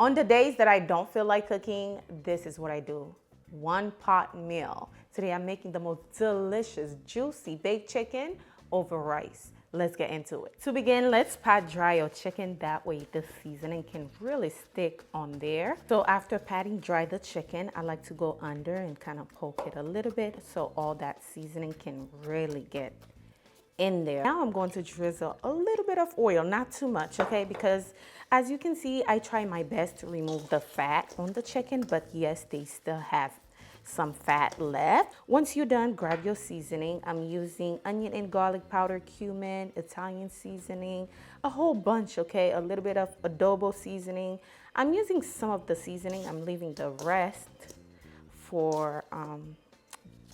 On the days that I don't feel like cooking, this is what I do. One pot meal. Today I'm making the most delicious, juicy baked chicken over rice. Let's get into it. To begin, let's pat dry your chicken. That way the seasoning can really stick on there. So after patting dry the chicken, I like to go under and kind of poke it a little bit so all that seasoning can really get in there. Now I'm going to drizzle a little bit of oil, not too much, okay? Because as you can see, I try my best to remove the fat on the chicken, but yes, they still have some fat left. Once you're done, grab your seasoning. I'm using onion and garlic powder, cumin, Italian seasoning, a whole bunch, okay? A little bit of adobo seasoning. I'm using some of the seasoning. I'm leaving the rest for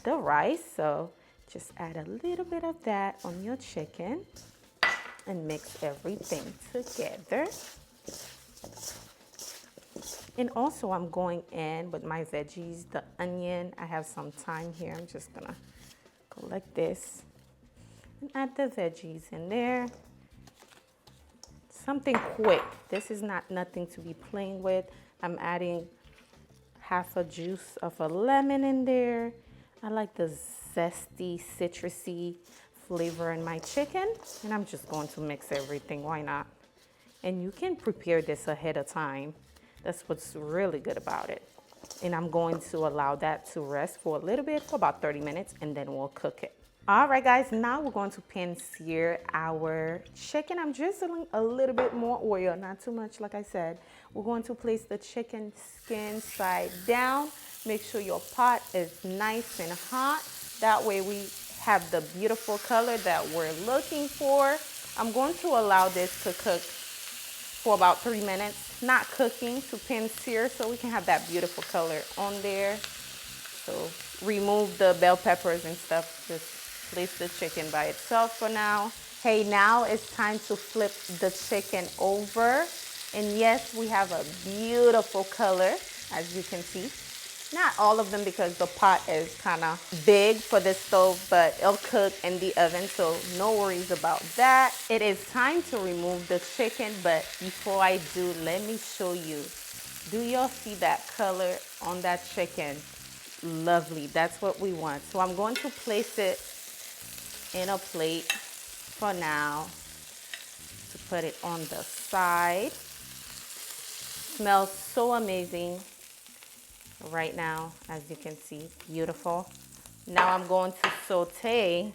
the rice. So just add a little bit of that on your chicken and mix everything together. And also I'm going in with my veggies, the onion. I have some thyme here. I'm just gonna go like this and add the veggies in there. Something quick. This is not nothing to be playing with. I'm adding half a juice of a lemon in there. I like the zesty, citrusy flavor in my chicken. And I'm just going to mix everything, why not? And you can prepare this ahead of time. That's what's really good about it. And I'm going to allow that to rest for a little bit, for about 30 minutes, and then we'll cook it. All right, guys, now we're going to pan sear our chicken. I'm drizzling a little bit more oil, not too much, like I said. We're going to place the chicken skin side down. Make sure your pot is nice and hot. That way we have the beautiful color that we're looking for. I'm going to allow this to cook for about 3 minutes, not cooking, to pan sear so we can have that beautiful color on there. So remove the bell peppers and stuff, just place the chicken by itself for now. Hey, now it's time to flip the chicken over. And yes, we have a beautiful color, as you can see. Not all of them because the pot is kind of big for the stove, but it'll cook in the oven, so no worries about that. It is time to remove the chicken, but before I do, let me show you. Do y'all see that color on that chicken? Lovely, that's what we want. So I'm going to place it in a plate for now to put it on the side. Smells so amazing right now, as you can see, beautiful. Now I'm going to saute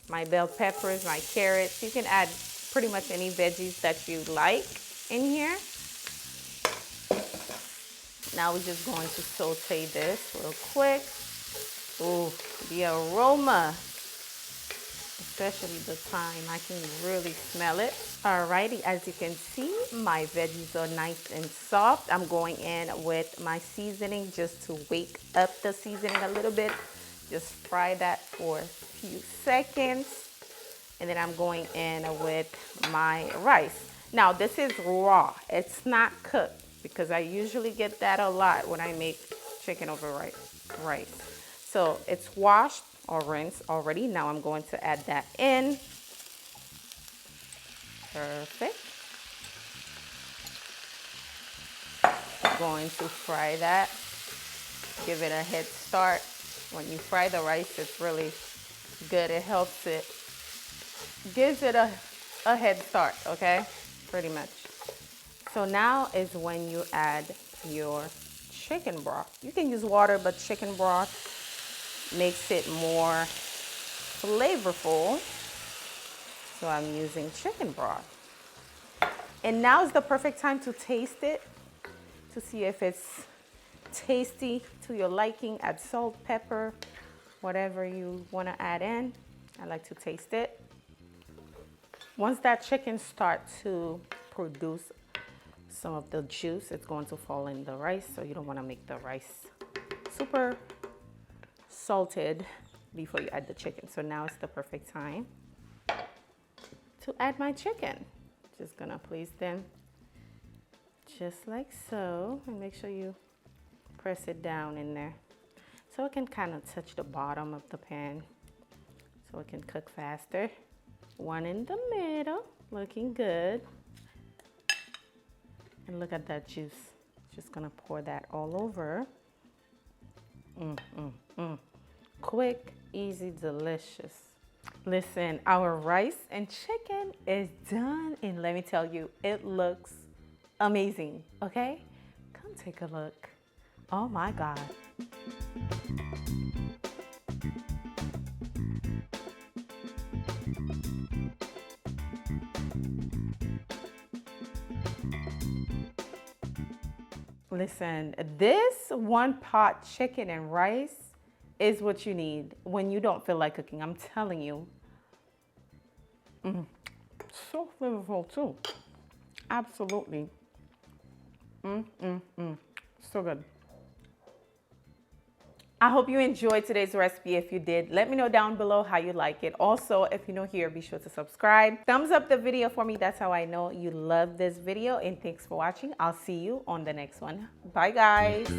my bell peppers, my carrots. You can add pretty much any veggies that you like in here. Now we're just going to saute this real quick. Ooh, the aroma, especially the thyme, I can really smell it. Alrighty, as you can see, my veggies are nice and soft. I'm going in with my seasoning just to wake up the seasoning a little bit. Just fry that for a few seconds. And then I'm going in with my rice. Now this is raw, it's not cooked, because I usually get that a lot when I make chicken over rice. So it's washed or rinsed already. Now I'm going to add that in. Perfect. Going to fry that. Give it a head start. When you fry the rice, it's really good. It helps it, gives it a head start, okay? Pretty much. So now is when you add your chicken broth. You can use water, but chicken broth makes it more flavorful. So I'm using chicken broth. And now is the perfect time to taste it, to see if it's tasty to your liking. Add salt, pepper, whatever you want to add in. I like to taste it. Once that chicken starts to produce some of the juice, it's going to fall in the rice, so you don't want to make the rice super salted before you add the chicken. So now is the perfect time to add my chicken. Just gonna place them just like so, and make sure you press it down in there so it can kind of touch the bottom of the pan so it can cook faster. One in the middle, looking good. And look at that juice. Just gonna pour that all over. Quick, easy, delicious. Listen, our rice and chicken is done, and let me tell you, it looks amazing, okay? Come take a look. Oh my God. Listen, this one pot chicken and rice is what you need when you don't feel like cooking. I'm telling you. So flavorful too. Absolutely. So good. I hope you enjoyed today's recipe. If you did, let me know down below how you like it. Also, if you're new here, be sure to subscribe. Thumbs up the video for me. That's how I know you love this video. And thanks for watching. I'll see you on the next one. Bye, guys.